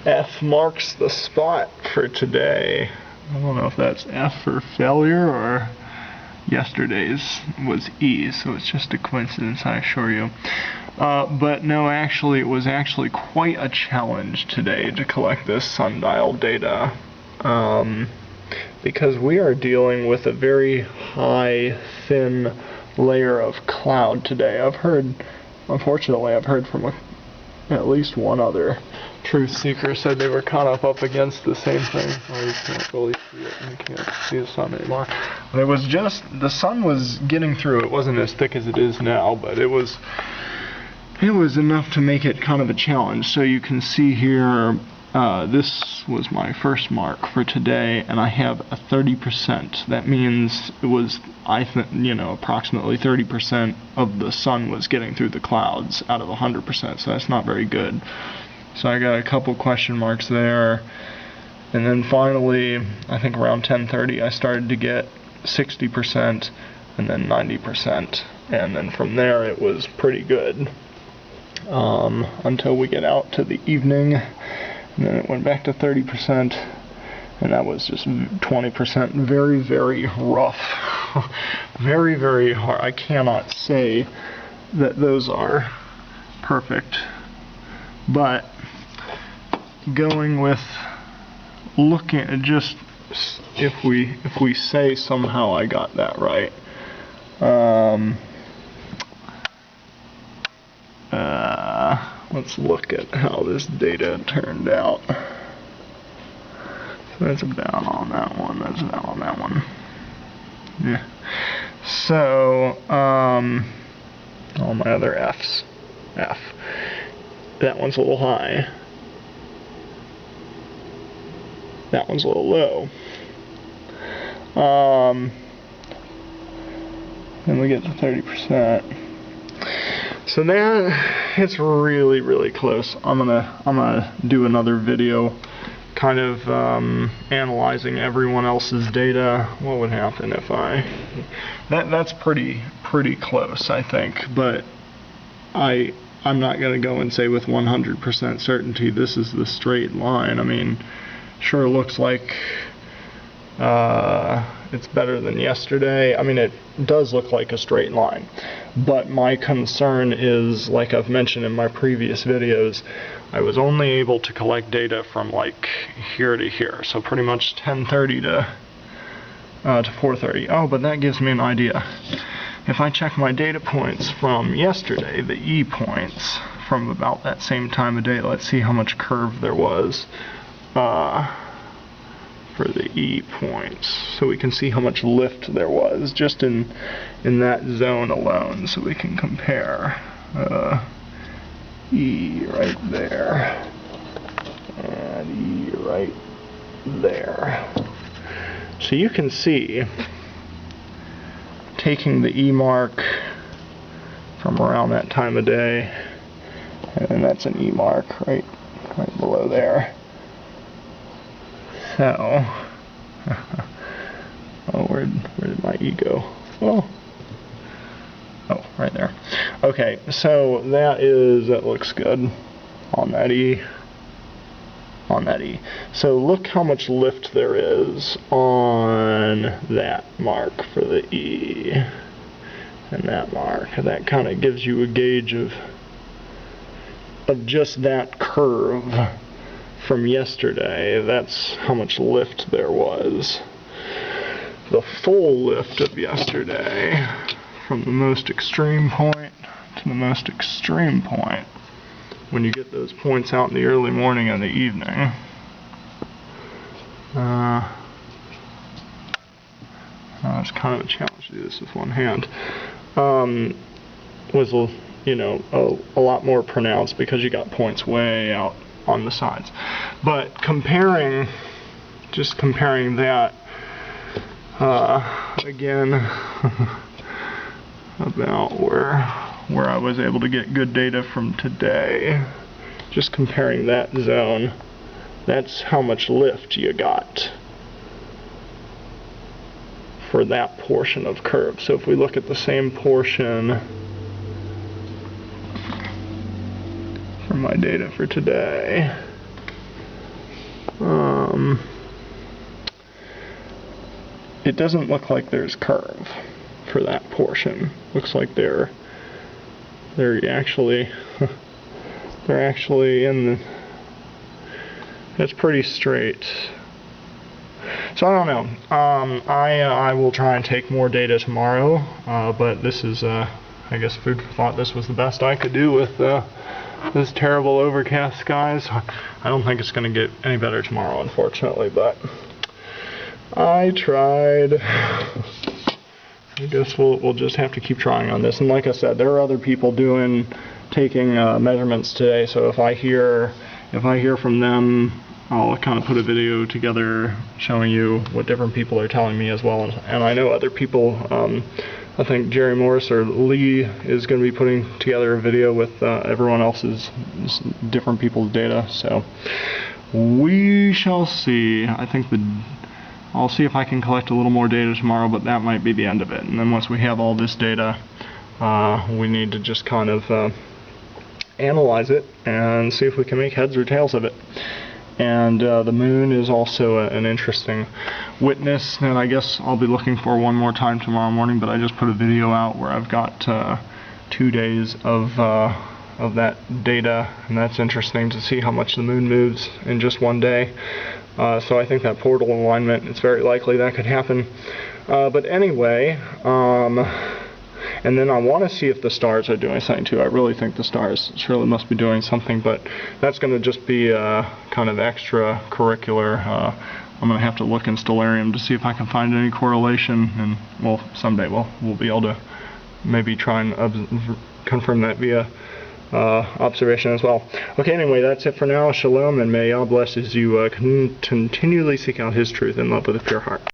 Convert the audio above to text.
F marks the spot for today. I don't know if that's F for failure or yesterday's was E, so it's just a coincidence, I assure you. But no, actually, it was actually quite a challenge today to collect this sundial data, because we are dealing with a very high, thin layer of cloud today. Unfortunately, I've heard from at least one other truth seeker said they were kind of up against the same thing. Oh, you can't really see it. You can't see the sun anymore. But it was just, the sun was getting through. It wasn't as thick as it is now, but it was enough to make it kind of a challenge. So you can see here, this was my first mark for today, and I have a 30%. That means it was, approximately 30% of the sun was getting through the clouds out of 100%, so that's not very good. So I got a couple question marks there, and then finally, I think around 10:30, I started to get 60%, and then 90%, and then from there it was pretty good, until we get out to the evening, and then it went back to 30%, and that was just 20%, very, very rough, very, very hard. I cannot say that those are perfect, but going with looking at just, if we say somehow I got that right, let's look at how this data turned out. So that's about on that one, that's about on that one. Yeah. So, all my other F's. F. That one's a little high. That one's a little low. Then we get to 30%. So that, it's really, really close. I'm gonna do another video kind of analyzing everyone else's data. What would happen if that's pretty close, I think, but I'm not gonna go and say with 100% certainty this is the straight line. I mean, sure looks like it's better than yesterday. I mean, it does look like a straight line, but my concern is, like I've mentioned in my previous videos, I was only able to collect data from like here to here, so pretty much 10:30 to 4:30. Oh, but that gives me an idea. If I check my data points from yesterday, the E points from about that same time of day, let's see how much curve there was for the E points, so we can see how much lift there was just in that zone alone, so we can compare. E right there, and E right there. So you can see, taking the E mark from around that time of day, and that's an E mark right below there. So, oh, where did my E go? Oh, right there. Okay, so that looks good on that E. On that E. So look how much lift there is on that mark for the E and that mark. That kind of gives you a gauge of just that curve from yesterday. That's how much lift there was. The full lift of yesterday, from the most extreme point to the most extreme point, when you get those points out in the early morning and the evening, it's kind of a challenge to do this with one hand, was a lot more pronounced because you got points way out on the sides. But just comparing that again about where I was able to get good data from today, just comparing that zone, that's how much lift you got for that portion of curve. So if we look at the same portion for my data for today, It doesn't look like there's curve for that portion. Looks like they're actually they're actually in the, it's pretty straight. So I don't know. I will try and take more data tomorrow, but this is I guess food for thought. This was the best I could do with this terrible overcast skies. I don't think it's going to get any better tomorrow, unfortunately, but I tried. I guess we'll just have to keep trying on this. And like I said, there are other people taking measurements today. So if I hear from them, I'll kind of put a video together showing you what different people are telling me as well. And I know other people. I think Jerry Morris or Lee is going to be putting together a video with everyone else's different people's data. So we shall see. I think I'll see if I can collect a little more data tomorrow, but that might be the end of it. And then once we have all this data, we need to just kind of analyze it and see if we can make heads or tails of it. And the moon is also an interesting witness, and I guess I'll be looking for one more time tomorrow morning, but I just put a video out where I've got 2 days of that data, and that's interesting to see how much the moon moves in just one day. So I think that portal alignment, it's very likely that could happen. But anyway, and then I want to see if the stars are doing something too. I really think the stars surely must be doing something, but that's going to just be kind of extracurricular. I'm going to have to look in Stellarium to see if I can find any correlation, and well, someday we'll be able to maybe try and confirm that via observation as well. Okay, anyway, that's it for now. Shalom, and may Yah bless as you continually seek out His truth in love with a pure heart.